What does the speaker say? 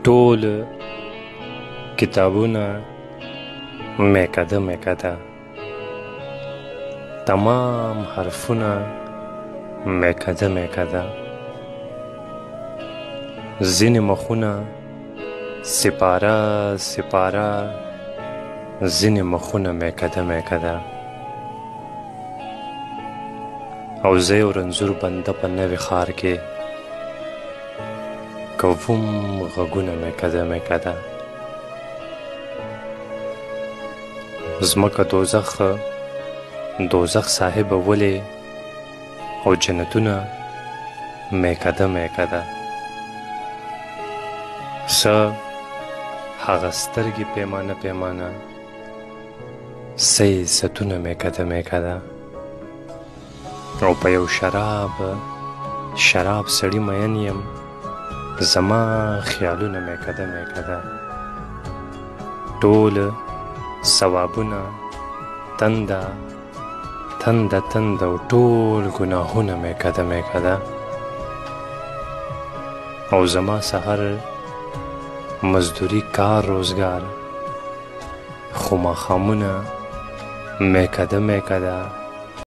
ټول کتابونه میکده میکده، تمام حرفونه میکده میکده، ځینې مخونه سپاره سپاره، ځینې مخونه میکده میکده. او زه یو رنځور بنده په نوي ښار کې کوم غږونه میکده میکده. ځمکه دوزخ صاحب ولې او جنتونه میکده میکده. څه هغه سترګې پیمانه پیمانه، څه عزتونه میکده میکده. او په یو شراب سړي مین یم، زما خیالونه میکده میکده. ټول ثوابونه تنده تنده تنده، او ټول ګناهونه میکده میکده. او زما سحر مزدوری کار روزگار، خو ماښامونه میکده میکده.